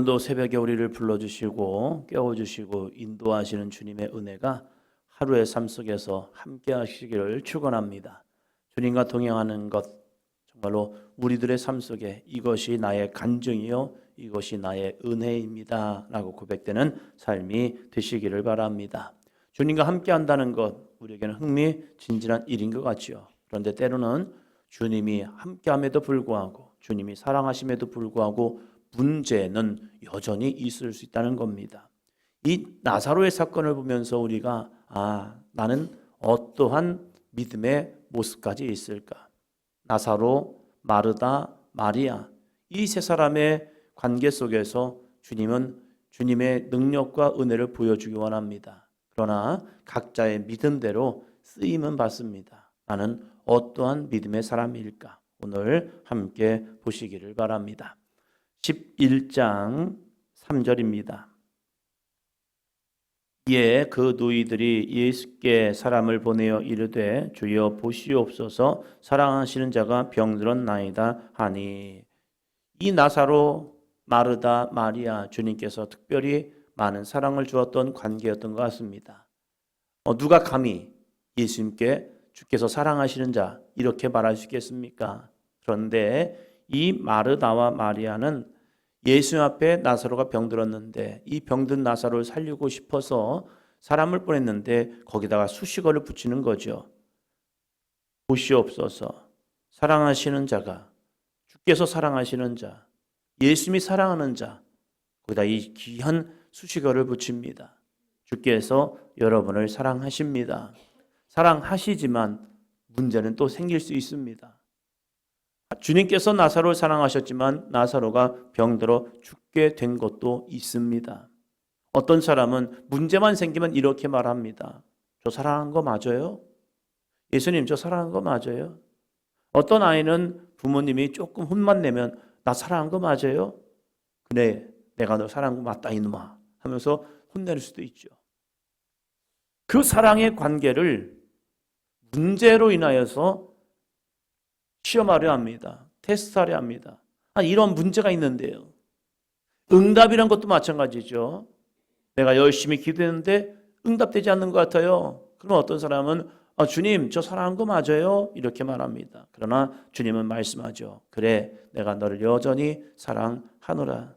오늘도 새벽에 우리를 불러주시고 깨워주시고 인도하시는 주님의 은혜가 하루의 삶 속에서 함께 하시기를 축원합니다. 주님과 동행하는 것 정말로 우리들의 삶 속에 이것이 나의 간증이요 이것이 나의 은혜입니다 라고 고백되는 삶이 되시기를 바랍니다. 주님과 함께 한다는 것 우리에게는 흥미진진한 일인 것 같지요. 그런데 때로는 주님이 함께함에도 불구하고 주님이 사랑하심에도 불구하고 문제는 여전히 있을 수 있다는 겁니다. 이 나사로의 사건을 보면서 우리가 나는 어떠한 믿음의 모습까지 있을까? 나사로, 마르다, 마리아 이 세 사람의 관계 속에서 주님은 주님의 능력과 은혜를 보여주기 원합니다. 그러나 각자의 믿음대로 쓰임은 받습니다. 나는 어떠한 믿음의 사람일까? 오늘 함께 보시기를 바랍니다. 11장 3절입니다. 이에 그 노이들이 예수께 사람을 보내어 이르되 주여 보시옵소서 사랑하시는 자가 병들었나이다 하니 이 나사로, 마르다, 마리아 주님께서 특별히 많은 사랑을 주었던 관계였던 것 같습니다. 누가 감히 예수님께 주께서 사랑하시는 자 이렇게 말할 수 있겠습니까? 그런데 이 마르다와 마리아는 예수 앞에 나사로가 병들었는데 이 병든 나사로를 살리고 싶어서 사람을 보냈는데 거기다가 수식어를 붙이는 거죠. 보시옵소서 사랑하시는 자가 주께서 사랑하시는 자 예수님이 사랑하는 자 거기다 이 귀한 수식어를 붙입니다. 주께서 여러분을 사랑하십니다. 사랑하시지만 문제는 또 생길 수 있습니다. 주님께서 나사로를 사랑하셨지만 나사로가 병들어 죽게 된 것도 있습니다. 어떤 사람은 문제만 생기면 이렇게 말합니다. 저 사랑한 거 맞아요? 예수님 저 사랑한 거 맞아요? 어떤 아이는 부모님이 조금 혼만 내면 나 사랑한 거 맞아요? 그래 내가 너 사랑한 거 맞다 이놈아 하면서 혼낼 수도 있죠. 그 사랑의 관계를 문제로 인하여서 시험하려 합니다. 테스트하려 합니다. 이런 문제가 있는데요. 응답이란 것도 마찬가지죠. 내가 열심히 기도했는데 응답되지 않는 것 같아요. 그럼 어떤 사람은 주님 저 사랑한 거 맞아요? 이렇게 말합니다. 그러나 주님은 말씀하죠. 그래 내가 너를 여전히 사랑하노라.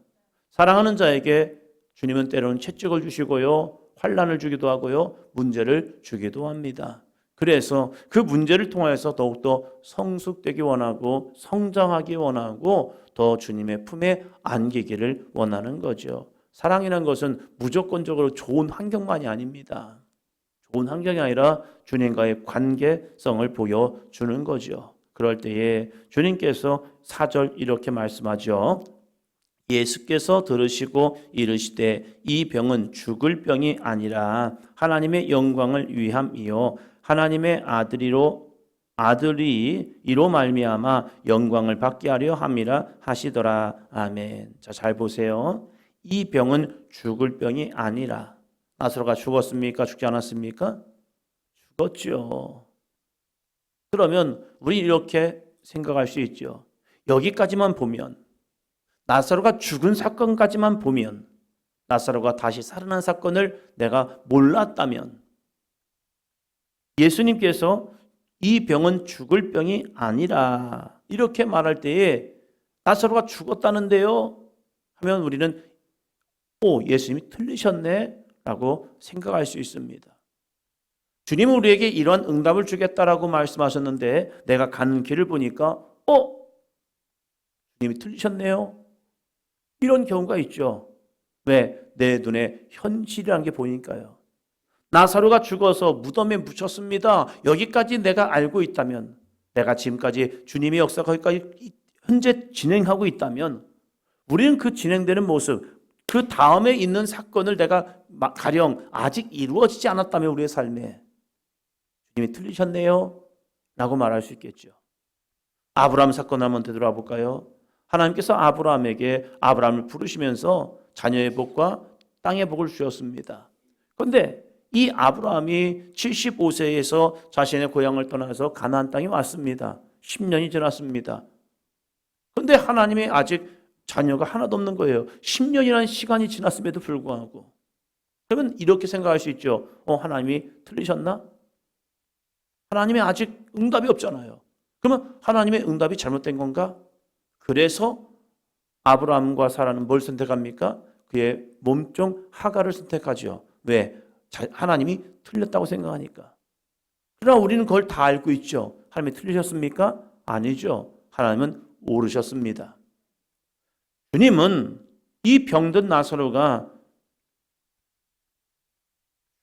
사랑하는 자에게 주님은 때로는 채찍을 주시고요. 환난을 주기도 하고요. 문제를 주기도 합니다. 그래서 그 문제를 통해서 더욱더 성숙되기 원하고 성장하기 원하고 더 주님의 품에 안기기를 원하는 거죠. 사랑이라는 것은 무조건적으로 좋은 환경만이 아닙니다. 좋은 환경이 아니라 주님과의 관계성을 보여주는 거죠. 그럴 때에 주님께서 4절 이렇게 말씀하죠. 예수께서 들으시고 이르시되 이 병은 죽을 병이 아니라 하나님의 영광을 위함이요 하나님의 아들이 이로 말미암아 영광을 받게 하려 함이라 하시더라. 아멘. 자, 잘 보세요. 이 병은 죽을 병이 아니라 나사로가 죽었습니까? 죽지 않았습니까? 죽었죠. 그러면 우리 이렇게 생각할 수 있죠. 여기까지만 보면 나사로가 죽은 사건까지만 보면 나사로가 다시 살아난 사건을 내가 몰랐다면 예수님께서 이 병은 죽을 병이 아니라 이렇게 말할 때에 나사로가 죽었다는데요 하면 우리는 예수님이 틀리셨네 라고 생각할 수 있습니다. 주님은 우리에게 이런 응답을 주겠다라고 말씀하셨는데 내가 가는 길을 보니까 주님이 틀리셨네요. 이런 경우가 있죠. 왜? 내 눈에 현실이라는 게 보이니까요. 나사로가 죽어서 무덤에 묻혔습니다. 여기까지 내가 알고 있다면 내가 지금까지 주님의 역사가 거기까지 현재 진행하고 있다면 우리는 그 진행되는 모습 그 다음에 있는 사건을 내가 가령 아직 이루어지지 않았다면 우리의 삶에 주님이 틀리셨네요 라고 말할 수 있겠죠. 아브라함 사건 한번 되돌아 볼까요? 하나님께서 아브라함을 부르시면서 자녀의 복과 땅의 복을 주셨습니다. 그런데 이 아브라함이 75세에서 자신의 고향을 떠나서 가나안 땅에 왔습니다. 10년이 지났습니다. 그런데 하나님이 아직 자녀가 하나도 없는 거예요. 10년이라는 시간이 지났음에도 불구하고. 그러면 이렇게 생각할 수 있죠. 하나님이 틀리셨나? 하나님이 아직 응답이 없잖아요. 그러면 하나님의 응답이 잘못된 건가? 그래서 아브라함과 사라는 뭘 선택합니까? 그의 몸종 하갈을 선택하죠. 왜? 하나님이 틀렸다고 생각하니까. 그러나 우리는 그걸 다 알고 있죠. 하나님이 틀리셨습니까? 아니죠. 하나님은 옳으셨습니다. 주님은 이 병든 나사로가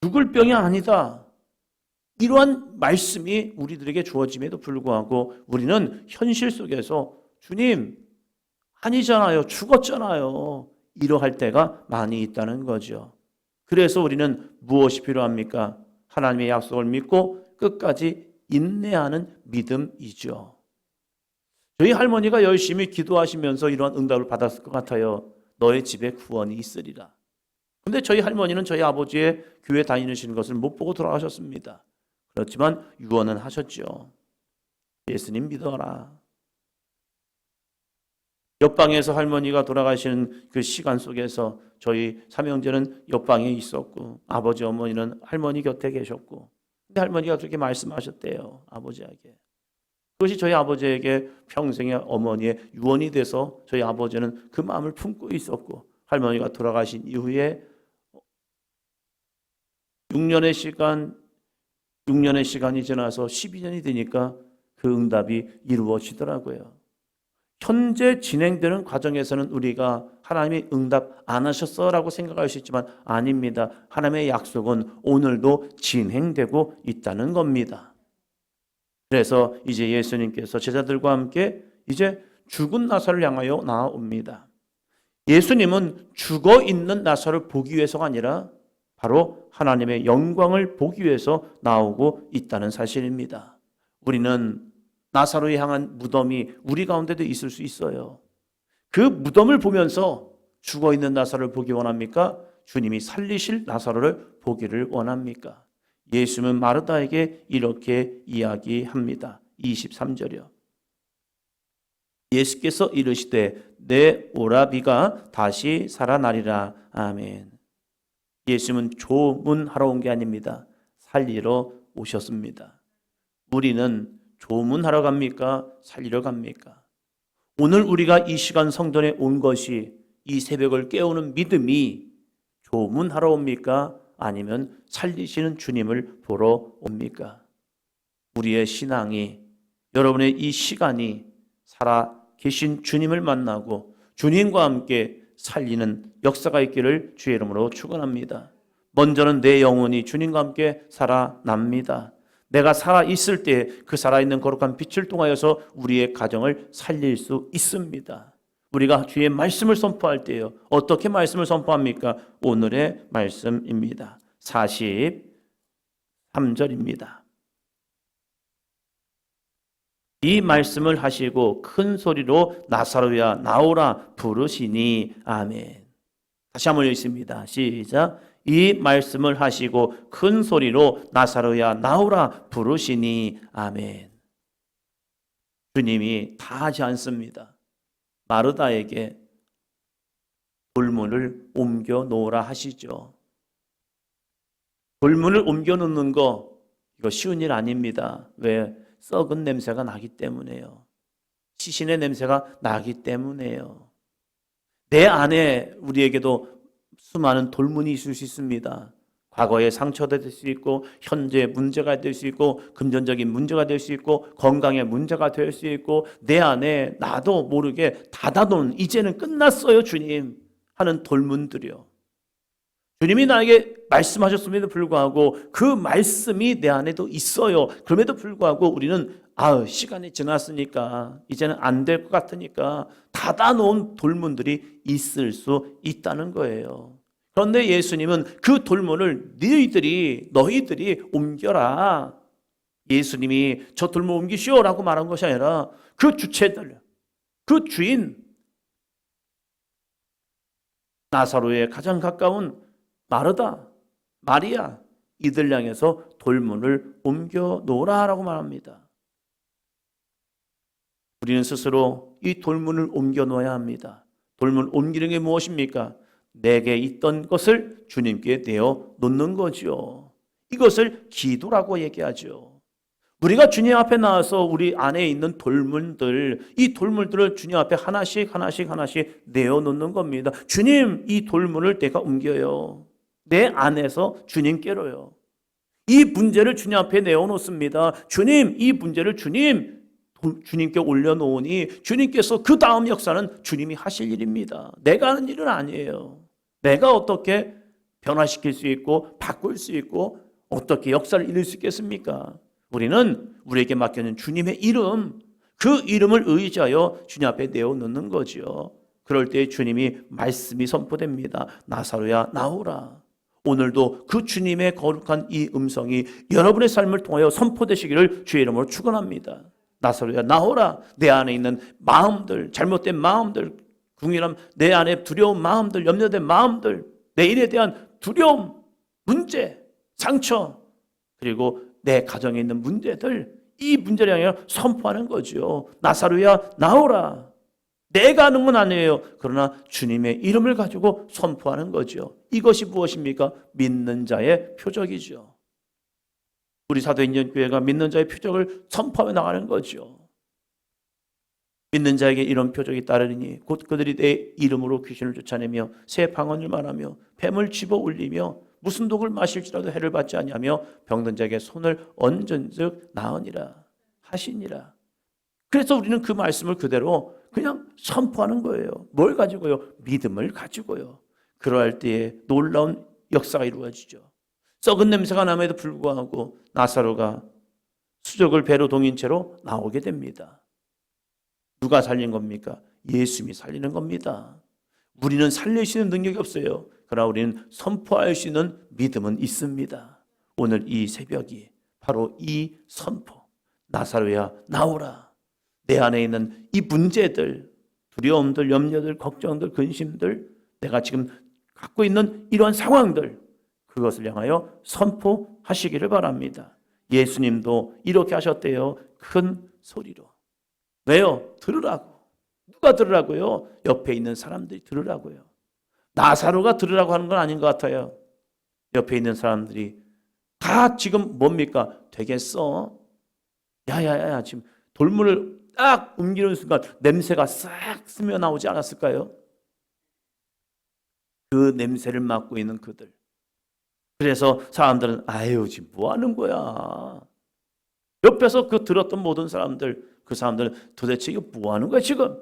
죽을 병이 아니다. 이러한 말씀이 우리들에게 주어짐에도 불구하고 우리는 현실 속에서 주님 아니잖아요. 죽었잖아요. 이러할 때가 많이 있다는 거죠. 그래서 우리는 무엇이 필요합니까? 하나님의 약속을 믿고 끝까지 인내하는 믿음이죠. 저희 할머니가 열심히 기도하시면서 이러한 응답을 받았을 것 같아요. 너의 집에 구원이 있으리라. 근데 저희 할머니는 저희 아버지의 교회 다니시는 것을 못 보고 돌아가셨습니다. 그렇지만 유언은 하셨죠. 예수님 믿어라. 옆방에서 할머니가 돌아가시는 그 시간 속에서 저희 삼형제는 옆방에 있었고 아버지 어머니는 할머니 곁에 계셨고 근데 할머니가 그렇게 말씀하셨대요. 아버지에게. 그것이 저희 아버지에게 평생의 어머니의 유언이 돼서 저희 아버지는 그 마음을 품고 있었고 할머니가 돌아가신 이후에 6년의 시간이 지나서 12년이 되니까 그 응답이 이루어지더라고요. 현재 진행되는 과정에서는 우리가 하나님이 응답 안 하셨어라고 생각할 수 있지만 아닙니다. 하나님의 약속은 오늘도 진행되고 있다는 겁니다. 그래서 이제 예수님께서 제자들과 함께 이제 죽은 나사로를 향하여 나아옵니다. 예수님은 죽어 있는 나사로를 보기 위해서가 아니라 바로 하나님의 영광을 보기 위해서 나오고 있다는 사실입니다. 우리는 나사로를 향한 무덤이 우리 가운데도 있을 수 있어요. 그 무덤을 보면서 죽어 있는 나사로를 보기 원합니까? 주님이 살리실 나사로를 보기를 원합니까? 예수님은 마르다에게 이렇게 이야기합니다. 23절이요. 예수께서 이르시되 내 오라비가 다시 살아나리라. 아멘. 예수님은 조문하러 온 게 아닙니다. 살리러 오셨습니다. 우리는 조문하러 갑니까? 살리러 갑니까? 오늘 우리가 이 시간 성전에 온 것이 이 새벽을 깨우는 믿음이 조문하러 옵니까? 아니면 살리시는 주님을 보러 옵니까? 우리의 신앙이 여러분의 이 시간이 살아 계신 주님을 만나고 주님과 함께 살리는 역사가 있기를 주의 이름으로 축원합니다. 먼저는 내 영혼이 주님과 함께 살아납니다. 내가 살아있을 때 그 살아있는 거룩한 빛을 통하여서 우리의 가정을 살릴 수 있습니다. 우리가 주의 말씀을 선포할 때요. 어떻게 말씀을 선포합니까? 오늘의 말씀입니다. 43절입니다. 이 말씀을 하시고 큰 소리로 나사로야 나오라 부르시니 아멘. 다시 한번 읽습니다. 시작. 이 말씀을 하시고 큰 소리로 나사로야 나오라 부르시니 아멘. 주님이 다 하지 않습니다. 마르다에게 돌문을 옮겨 놓으라 하시죠. 돌문을 옮겨 놓는 거 이거 쉬운 일 아닙니다. 왜? 썩은 냄새가 나기 때문에요. 시신의 냄새가 나기 때문에요. 내 안에 우리에게도 수많은 돌문이 있을 수 있습니다. 과거의 상처도 될 수 있고 현재 문제가 될 수 있고 금전적인 문제가 될 수 있고 건강의 문제가 될 수 있고 내 안에 나도 모르게 닫아놓은 이제는 끝났어요 주님 하는 돌문들이요. 주님이 나에게 말씀하셨음에도 불구하고 그 말씀이 내 안에도 있어요. 그럼에도 불구하고 우리는 시간이 지났으니까 이제는 안 될 것 같으니까 닫아놓은 돌문들이 있을 수 있다는 거예요. 그런데 예수님은 그 돌문을 너희들이 옮겨라. 예수님이 저 돌문 옮기시오라고 말한 것이 아니라 그 주체들, 그 주인 나사로의 가장 가까운 마르다, 마리아 이들 향해서 돌문을 옮겨 놓으라라고 말합니다. 우리는 스스로 이 돌문을 옮겨 놓아야 합니다. 돌문 옮기는 게 무엇입니까? 내게 있던 것을 주님께 내어 놓는 거죠. 이것을 기도라고 얘기하죠. 우리가 주님 앞에 나와서 우리 안에 있는 돌문들, 이 돌문들을 주님 앞에 하나씩 내어 놓는 겁니다. 주님, 이 돌문을 내가 옮겨요. 내 안에서 주님께로요. 이 문제를 주님 앞에 내어 놓습니다. 주님, 이 문제를 주님께 올려놓으니 주님께서 그 다음 역사는 주님이 하실 일입니다. 내가 하는 일은 아니에요. 내가 어떻게 변화시킬 수 있고 바꿀 수 있고 어떻게 역사를 이룰 수 있겠습니까? 우리는 우리에게 맡겨진 주님의 이름, 그 이름을 의지하여 주님 앞에 내어놓는 거죠. 그럴 때 주님이 말씀이 선포됩니다. 나사로야 나오라. 오늘도 그 주님의 거룩한 이 음성이 여러분의 삶을 통하여 선포되시기를 주의 이름으로 축원합니다. 나사로야 나오라. 내 안에 있는 마음들, 잘못된 마음들, 궁일함, 내 안에 두려운 마음들, 염려된 마음들, 내일에 대한 두려움, 문제, 상처, 그리고 내 가정에 있는 문제들, 이 문제를 향해 선포하는 거죠. 나사로야 나오라. 내가 하는 건 아니에요. 그러나 주님의 이름을 가지고 선포하는 거죠. 이것이 무엇입니까? 믿는 자의 표적이죠. 우리 사도인전교회가 믿는 자의 표적을 선포하며 나가는 거죠. 믿는 자에게 이런 표적이 따르니 곧 그들이 내 이름으로 귀신을 쫓아내며 새 방언을 말하며 뱀을 집어 올리며 무슨 독을 마실지라도 해를 받지 아니하며 병든 자에게 손을 얹은즉 나으니라 하시니라. 그래서 우리는 그 말씀을 그대로 그냥 선포하는 거예요. 뭘 가지고요? 믿음을 가지고요. 그러할 때에 놀라운 역사가 이루어지죠. 썩은 냄새가 남에도 불구하고 나사로가 수족을 배로 동인 채로 나오게 됩니다. 누가 살린 겁니까? 예수님이 살리는 겁니다. 우리는 살릴 수 있는 능력이 없어요. 그러나 우리는 선포할 수 있는 믿음은 있습니다. 오늘 이 새벽이 바로 이 선포. 나사로야 나오라. 내 안에 있는 이 문제들, 두려움들, 염려들, 걱정들, 근심들, 내가 지금 갖고 있는 이러한 상황들, 그것을 향하여 선포하시기를 바랍니다. 예수님도 이렇게 하셨대요. 큰 소리로. 왜요? 들으라고. 누가 들으라고요? 옆에 있는 사람들이 들으라고요. 나사로가 들으라고 하는 건 아닌 것 같아요. 옆에 있는 사람들이 다 지금 뭡니까? 되겠어? 야야야, 지금 돌문을 딱 옮기는 순간 냄새가 싹 스며 나오지 않았을까요? 그 냄새를 맡고 있는 그들. 그래서 사람들은 아유 지금 뭐 하는 거야? 옆에서 그 들었던 모든 사람들, 그 사람들은 도대체 이거 뭐 하는 거야 지금?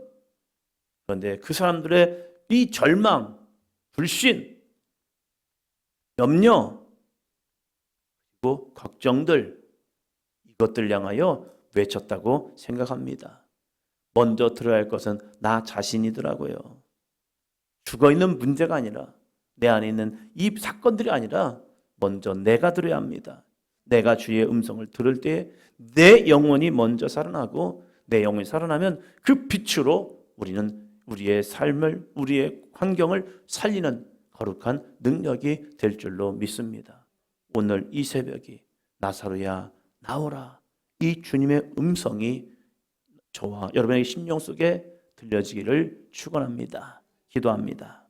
그런데 그 사람들의 이 절망, 불신, 염려, 그리고 걱정들, 이것들 향하여 외쳤다고 생각합니다. 먼저 들어야 할 것은 나 자신이더라고요. 죽어있는 문제가 아니라 내 안에 있는 이 사건들이 아니라 먼저 내가 들어야 합니다. 내가 주의 음성을 들을 때 내 영혼이 먼저 살아나고 내 영혼이 살아나면 그 빛으로 우리는 우리의 삶을, 우리의 환경을 살리는 거룩한 능력이 될 줄로 믿습니다. 오늘 이 새벽이 나사로야 나오라. 이 주님의 음성이 저와 여러분의 심령 속에 들려지기를 축원합니다. 기도합니다.